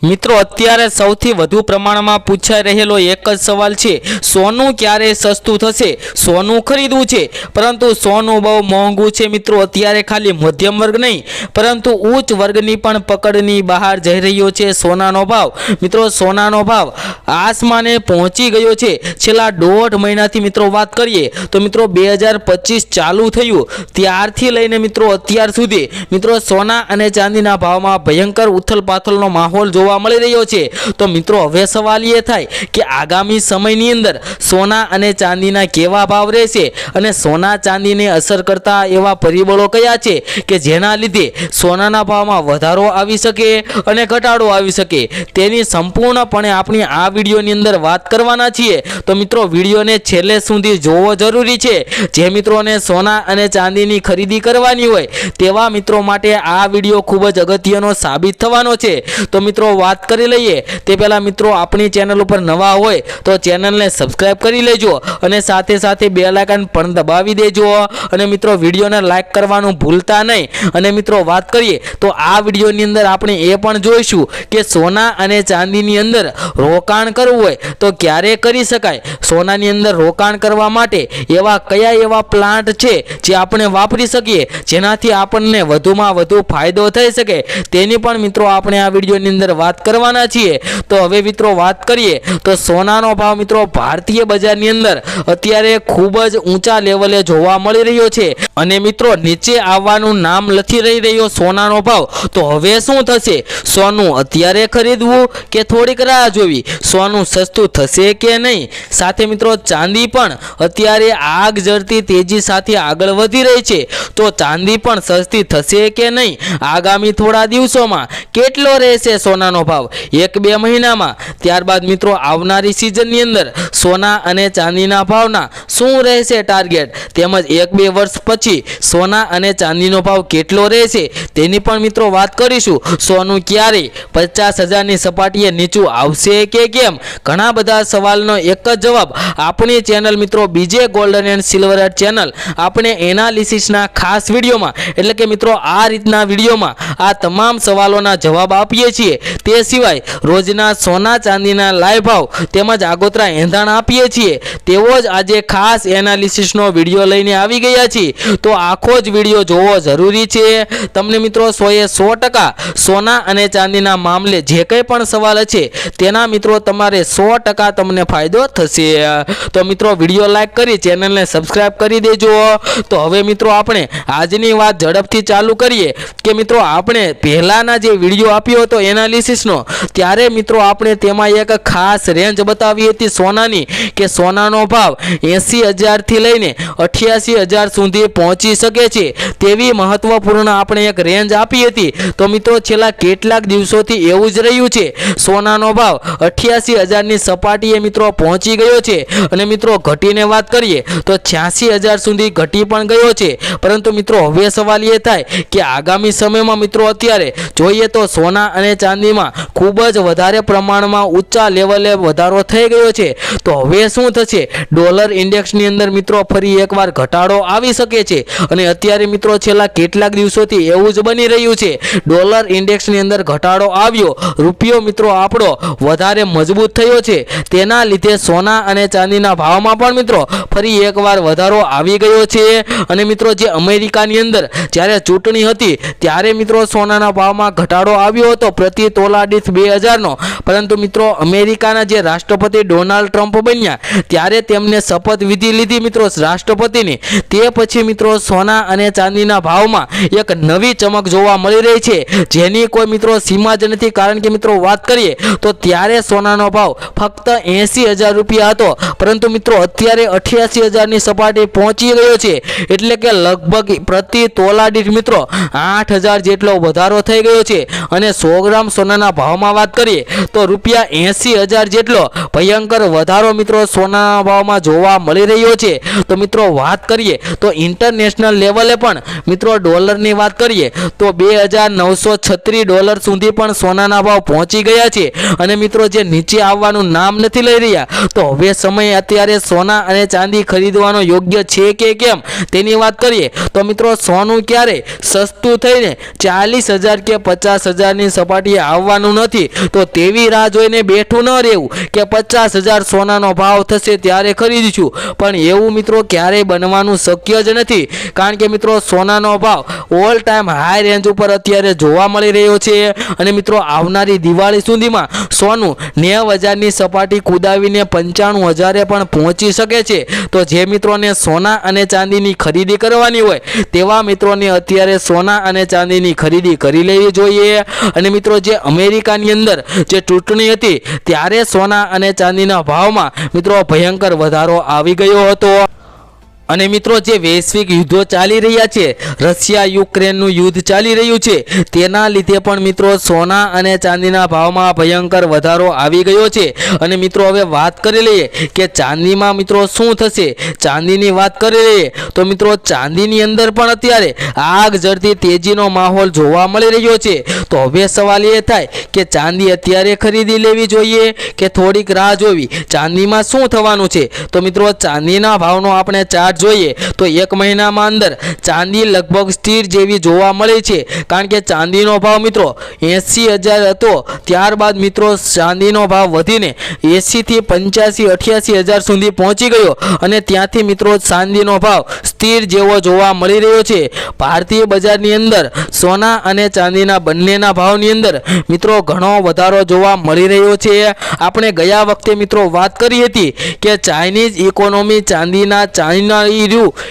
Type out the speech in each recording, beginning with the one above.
મિત્રો અત્યારે સૌથી વધુ પ્રમાણમાં પૂછાઈ રહેલો એક જ સવાલ છે, સોનું ક્યારે સસ્તું થશે? સોનું ખરીદવું છે, પરંતુ સોનું બહુ મોંઘું છે મિત્રો। અત્યારે ખાલી મધ્યમ વર્ગ નહીં પરંતુ ઉચ્ચ વર્ગની પણ પકડની બહાર જઈ રહ્યો છે સોનાનો ભાવ। મિત્રો સોનાનો ભાવ આસમાને પહોંચી ગયો છે। છેલ્લા 1.5 મહિનાથી મિત્રો વાત કરીએ તો મિત્રો 2025 ચાલુ થયું ત્યારથી લઈને મિત્રો અત્યાર સુધી મિત્રો સોના અને ચાંદીના ભાવમાં ભયંકર ઉથલપાથલનો માહોલ જોવા મળી રહ્યો છે। તો મિત્રો હવે સવાલ એ થાય કે આગામી સમયની અંદર સોના અને ચાંદીના કેવા ભાવ રહેશે અને સોના ચાંદીને અસર કરતા એવા પરિબળો કયા છે કે જેના લીધે સોનાના ભાવમાં વધારો આવી શકે અને ઘટાડો આવી શકે, તેની સંપૂર્ણપણે આપણી આ વિડીયોની અંદર વાત કરવાના છીએ। તો મિત્રો વિડીયોને છેલ્લે સુધી જોવો જરૂરી છે। જે મિત્રોને સોના અને ચાંદીની ખરીદી કરવાની હોય તેવા મિત્રો માટે આ વિડીયો ખૂબ જ અગત્યનો સાબિત થવાનો છે। તો મિત્રો વાત કરી લઈએ તે પહેલા મિત્રો આપણી ચેનલ ઉપર નવા હોય તો ચેનલને સબસ્ક્રાઇબ કરી લેજો અને સાથે સાથે બેલ આઇકન પણ દબાવી દેજો અને મિત્રો વિડીયોને લાઈક કરવાનું ભૂલતા નહીં। અને મિત્રો વાત કરીએ તો આ વિડીયોની અંદર આપણે એ પણ જોઈશું કે સોના અને ચાંદીની અંદર રોકાણ કરવું હોય તો ક્યારે કરી શકાય, સોનાની અંદર રોકાણ કરવા માટે એવા કયા એવા પ્લાન્ટ છે જે આપણે વાપરી શકીએ જેનાથી આપણને વધુમાં વધુ ફાયદો થઈ શકે, તેની પણ મિત્રો આપણે આ વિડીયોની અંદર વાત કરવાના છીએ। તો હવે મિત્રો વાત કરીએ તો સોનાનો ભાવ મિત્રો ભારતીય બજારની અંદર અત્યારે ખૂબ જ ઊંચા લેવલે જોવા મળી રહ્યો છે અને મિત્રો નીચે આવવાનું નામ નથી રહી રહ્યો સોનાનો ભાવ। તો હવે શું થશે? સોનું અત્યારે ખરીદવું કે થોડીક રાહ જોવી? સોનું સસ્તું થશે કે નહીં? સાથે મિત્રો ચાંદી પણ અત્યારે આગ ઝરતી તેજી સાથે આગળ વધી રહી છે, તો ચાંદી પણ સસ્તી થશે કે નહીં? આગામી થોડા દિવસોમાં કેટલો રહેશે સોનાનો ભાવ? 1-2 મહિનામાં? ત્યારબાદ મિત્રો આવનારી સિઝનની અંદર સોના અને ચાંદીના ભાવના શું રહેશે ટાર્ગેટ, તેમજ 1-2 વર્ષ પછી સોના અને ચાંદીનો ભાવ કેટલો રહેશે તેની પણ મિત્રો વાત કરીશું। સોનું ક્યારે 50,000ની સપાટીએ નીચું આવશે કે કેમ? ઘણા બધા સવાલનો એક જ જવાબ આપણી ચેનલ મિત્રો બીજે ગોલ્ડન એન્ડ સિલ્વર ચેનલ આપણે એનાલિસિસના ખાસ વિડીયોમાં એટલે કે મિત્રો આ રીતના વિડીયોમાં આ તમામ સવાલોના જવાબ આપીએ છીએ। તે સિવાય રોજના સોના ચાંદીના લાઈવ ભાવ તેમજ આગોતરા એંધાણ આપીએ છીએ, તેવો જ આજે ખાસ એનાલિસિસનો વિડીયો લઈને આવી ગયા છીએ। તો આખો જ વિડીયો જોવો જરૂરી છે। તમને મિત્રો 100% સોના અને ચાંદીના મામલે જે કંઈ પણ સવાલ છે તેના મિત્રો તમારે 100% તમને ફાયદો થશે। તો મિત્રો વિડીયો લાઈક કરી ચેનલને સબસ્ક્રાઇબ કરી દેજો। તો હવે મિત્રો આપણે આજની વાત ઝડપથી ચાલુ કરીએ કે મિત્રો આપણે પહેલાના જે વિડીયો આપ્યો હતો એનાલિસિસનો ત્યારે મિત્રો આપણે તેમાં એક ખાસ રેન્જ બતાવી હતી સોનાની કે સોનાનો ભાવ 80,000 થી લઈને 88,000 સુધી પહોંચી શકે છે તેવી મહત્વપૂર્ણ આપણે એક રેન્જ આપી હતી। તો મિત્રો છેલ્લા કેટલાક દિવસોથી એવું જ રહ્યું છે, સોનાનો ભાવ 88,000ની સપાટીએ મિત્રો પહોંચી ગયો છે અને મિત્રો ઘટીને વાત કરીએ તો 86,000 સુધી ઘટી પણ ગયો છે। પરંતુ મિત્રો હવે સવાલ એ થાય કે આગામી સમયમાં મિત્રો અત્યારે જોઈએ તો સોના અને ચાંદીમાં ખૂબ જ વધારે પ્રમાણમાં ઊંચા લેવલે વધારો થઈ ગયો છે, તો હવે શું થશે? ડોલર ઇન્ડેક્સની અંદર મિત્રો ફરી એકવાર ઘટાડો આવી શકે છે અને અત્યારે મિત્રો છેલ્લા કેટલાક દિવસોથી એવું જ બની રહ્યું છે। ડોલર ઇન્ડેક્સની અંદર ઘટાડો આવ્યો, રૂપિયો મિત્રો આપણો વધારે મજબૂત થયો છે, તેના લીધે સોના અને ચાંદીના ભાવમાં પણ મિત્રો ફરી એકવાર વધારો આવી ગયો છે। અને મિત્રો જે અમેરિકાની અંદર જ્યારે ચૂંટણી હતી ત્યારે મિત્રો સોનાના ભાવમાં ઘટાડો આવ્યો હતો પ્રતિ તોલા દીઠ 2,000નો, પરંતુ મિત્રો અમેરિકાના જે રાષ્ટ્રપતિ ડોનાલ્ડ ટ્રમ્પ બન્યા ત્યારે તેમને શપથવિધિ લીધી મિત્રો રાષ્ટ્રપતિની, તે પછી મિત્રો સોના અને ચાંદીના ભાવમાં એક નવી ચમક જોવા મળી રહી છે જેની કોઈ મિત્રો સીમા જ નથી। કારણ કે મિત્રો વાત કરીએ તો ત્યારે સોનાનો ભાવ ફક્ત 80,000 રૂપિયા હતો, પરંતુ મિત્રો અત્યારે 88,000ની સપાટી પહોંચી ગયો છે, એટલે કે લગભગ પ્રતિ તોલા દીઠ મિત્રો 8,000 જેટલો વધારો થઈ ગયો છે। અને 100 ગ્રામ સોનાના ભાવમાં વાત કરીએ તો રૂપિયા 80,000 જેટલો ભયંકર વધારો મિત્રો સોનાના ભાવમાં જોવા મળી રહ્યો છે। તો મિત્રો વાત કરીએ તો ઇન્ટરનેશનલ લેવલે પણ મિત્રો ડોલરની વાત કરીએ તો $2,936 સુધી પણ સોનાના ભાવ પહોંચી ગયા છે અને મિત્રો જે નીચે આવવાનું નામ નથી લઈ રહ્યા, તો હવે સમય અત્યારે સોના અને ચાંદી ખરીદવાનો યોગ્ય છે કે કેમ તેની વાત કરીએ તો મિત્રો સોનું ક્યારે સસ્તું થઈને 40,000 કે 50,000ની સપાટીએ આવવાનું નથી, તો તેવી રાહ જોઈને બેઠું ન રહેવું કે 50,000 સોનાનો ભાવ થશે ત્યારે ખરીદીશું, પણ એવું મિત્રો ક્યારેય બનવાનું શક્ય જ નથી, કારણ કે મિત્રો સોનાનો ભાવ ઓલ ટાઈમ હાઈ રેન્જ ઉપર અત્યારે જોવા મળી રહ્યો છે અને મિત્રો આવનારી દિવાળી સુધીમાં સોનું 90,000ની સપાટી કુદાવીને 95,000 પણ પહોંચી શકે છે। તો જે મિત્રોને સોના અને ચાંદીની ખરીદી કરવાની હોય તેવા મિત્રોને અત્યારે સોના અને ચાંદીની ખરીદી કરી લેવી જોઈએ। અને મિત્રો જે અમેરિકાની અંદર જે ચૂંટણી હતી ત્યારે સોના અને ચાંદીના ભાવમાં મિત્રો ભયંકર વધારો આવી ગયો હતો અને મિત્રો જે વૈશ્વિક યુદ્ધો ચાલી રહ્યા છે, રશિયા યુક્રેનનું યુદ્ધ ચાલી રહ્યું છે, તેના લીધે પણ મિત્રો સોના અને ચાંદીના ભાવમાં ભયંકર વધારો આવી ગયો છે। અને મિત્રો હવે વાત કરી લઈએ કે ચાંદીમાં મિત્રો શું થશે। ચાંદીની વાત કરી લઈએ તો મિત્રો ચાંદીની અંદર પણ અત્યારે આગ ઝરતી તેજીનો માહોલ જોવા મળી રહ્યો છે। તો હવે સવાલ એ થાય કે ચાંદી અત્યારે ખરીદી લેવી જોઈએ કે થોડીક રાહ જોવી। ચાંદીમાં શું થવાનું છે તો મિત્રો ચાંદીના ભાવનો આપણે ચાર્ટ જોઈએ તો એક મહિનામાં અંદર ચાંદી લગભગ સ્થિર જેવી જોવા મળે છે, કારણ કે ચાંદીનો ભાવ મિત્રો 80,000 હતો, ત્યારબાદ મિત્રો ચાંદીનો ભાવ વધીને 80 થી 85, 88,000 સુધી પહોંચી ગયો અને ત્યાંથી મિત્રો ચાંદીનો ભાવ સ્થિર જેવો જોવા મળી રહ્યો છે। ભારતીય બજારની અંદર સોના અને ચાંદીના બંનેના ભાવની અંદર મિત્રો ઘણો વધારો જોવા મળી રહ્યો છે। આપણે ગયા વખતે મિત્રો વાત કરી હતી કે ચાઇનીઝ ઇકોનોમી ચાઇના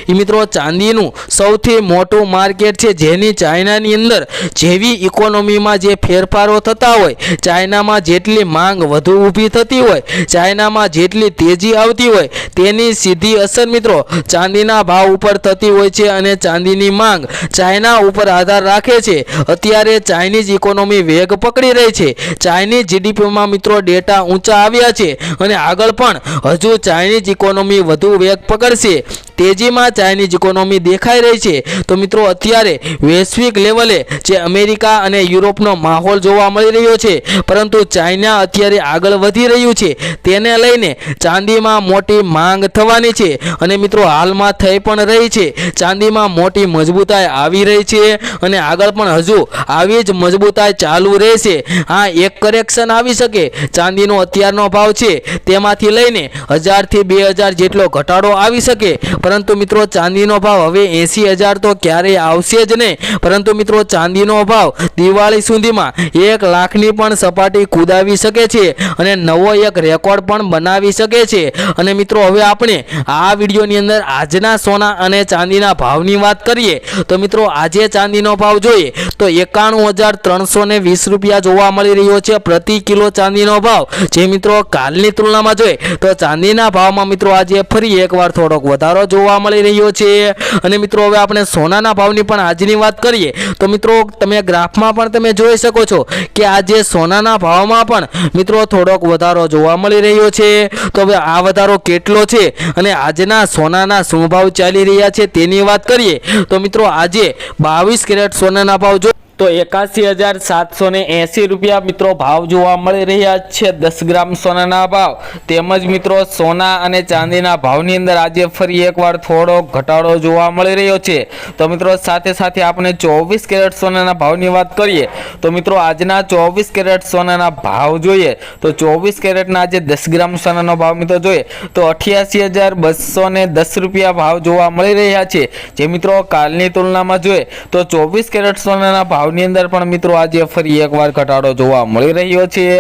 મિત્રો ચાંદીનું સૌથી મોટું માર્કેટ છે, જેની ચાઇનાની અંદર જેવી ઇકોનોમીમાં જે ફેરફારો થતા હોય, ચાઇનામાં જેટલી માંગ વધુ ઊભી થતી હોય, ચાઇનામાં જેટલી તેજી આવતી હોય, તેની સીધી અસર મિત્રો ચાંદીના ભાવ ઉપર થતી હોય છે અને ચાંદીની માંગ ચાઇના ઉપર આધાર રાખે છે। અત્યારે ચાઇનીઝ ઇકોનોમી વેગ પકડી રહી છે, ચાઇનીઝ જીડીપીમાં મિત્રો ડેટા ઊંચા આવ્યા છે અને આગળ પણ હજુ ચાઇનીઝ ઇકોનોમી વધુ વેગ પકડશે। તેજીમાં ચાઇનીઝ ઇકોનોમી દેખાઈ રહી છે। તો મિત્રો અત્યારે વૈશ્વિક લેવલે જે અમેરિકા અને યુરોપનો માહોલ જોવા મળી રહ્યો છે, પરંતુ ચાઇના અત્યારે આગળ વધી રહ્યું છે, તેને લઈને ચાંદીમાં મોટી માંગ થવાની છે અને મિત્રો હાલમાં થઈ પણ રહી છે। ચાંદીમાં મોટી મજબૂતાઈ આવી રહી છે અને આગળ પણ હજુ આવી જ મજબૂતાઈ ચાલુ રહેશે। હા, એક કરેક્શન આવી શકે, ચાંદીનો અત્યારનો ભાવ છે તેમાંથી લઈને 1,000 થી 2,000 જેટલો ઘટાડો આવી શકે, પરંતુ મિત્રો ચાંદીનો ભાવ હવે 80,000 તો ક્યારેય આવશે જ નહીં, પરંતુ મિત્રો ચાંદીનો ભાવ દિવાળી સુધીમાં 1 લાખની પણ સપાટી કુદાવી શકે છે અને નવો એક રેકોર્ડ પણ બનાવી શકે છે। અને મિત્રો હવે આપણે આ વિડીયોની અંદર આજના સોના અને ચાંદીના ભાવની વાત કરીએ તો મિત્રો આજે ચાંદીનો ભાવ જોઈએ તો 91,320 રૂપિયા જોવા મળી રહ્યો છે પ્રતિ કિલો ચાંદીનો ભાવ, જે મિત્રો કાલની તુલનામાં જોઈએ તો ચાંદીના ભાવમાં મિત્રો આજે ફરી એકવાર થોડોક વધારો જોવા મળી રહ્યો છે। અને મિત્રો હવે આપણે સોનાના ભાવની પણ આજની વાત કરીએ તો મિત્રો તમે ગ્રાફમાં પણ તમે જોઈ શકો છો કે આજે સોનાના ભાવમાં પણ મિત્રો થોડોક વધારો જોવા મળી રહ્યો છે। તો હવે આ વધારો કેટલો છે અને આજના સોનાના શું ભાવ ચાલી રહ્યા છે તેની વાત કરીએ તો મિત્રો આજે 22 કેરેટ સોનાના ભાવ તો 81,780 રૂપિયા મિત્રો ભાવ જોવા મળી રહ્યા છે 10 ગ્રામ સોનાના ભાવ। તેમજ મિત્રો સોના અને ચાંદીના ભાવની અંદર આજે ફરી એકવાર થોડો ઘટાડો જોવા મળી રહ્યો છે। તો મિત્રો સાથે સાથે આપણે 24 કેરેટ સોનાના ભાવની વાત કરીએ તો મિત્રો આજના 24 કેરેટ સોનાના ભાવ જોઈએ તો 24 કેરેટના આજે 10 ગ્રામ સોનાનો ભાવ મિત્રો જોઈએ તો 88,210 રૂપિયા ભાવ જોવા મળી રહ્યા છે, જે મિત્રો કાલની તુલનામાં જોઈએ તો 24 કેરેટ સોનાના ભાવ ની અંદર પણ મિત્રો આજે ફરી એકવાર ઘટાડો જોવા મળી રહ્યો છે।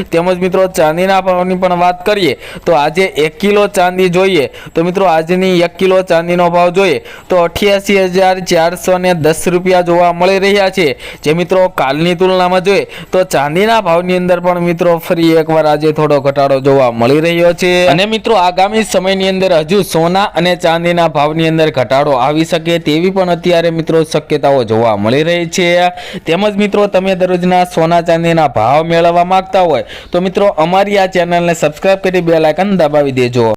તેમજ મિત્રો ચાંદીના ભાવની પણ વાત કરીએ તો આજે 1 કિલો ચાંદી જોઈએ તો મિત્રો આજની 1 કિલો ચાંદીનો ભાવ જોઈએ તો 88,410 રૂપિયા જોવા મળી રહ્યા છે, જે મિત્રો કાલની તુલનામાં જોઈએ તો ચાંદીના ભાવની અંદર પણ મિત્રો ફરી એકવાર આજે થોડો ઘટાડો જોવા મળી રહ્યો છે। અને મિત્રો આગામી સમયની અંદર હજુ સોના અને ચાંદીના ભાવની અંદર ઘટાડો આવી શકે તેવી પણ અત્યારે મિત્રો શક્યતાઓ જોવા મળી રહી છે। તેમજ મિત્રો તમે દરરોજના સોના ચાંદીના ભાવ મેળવવા માંગતા હોય તો મિત્રો અમારી આ ચેનલને સબસ્ક્રાઇબ કરી બેલ આઇકન દબાવી દેજો।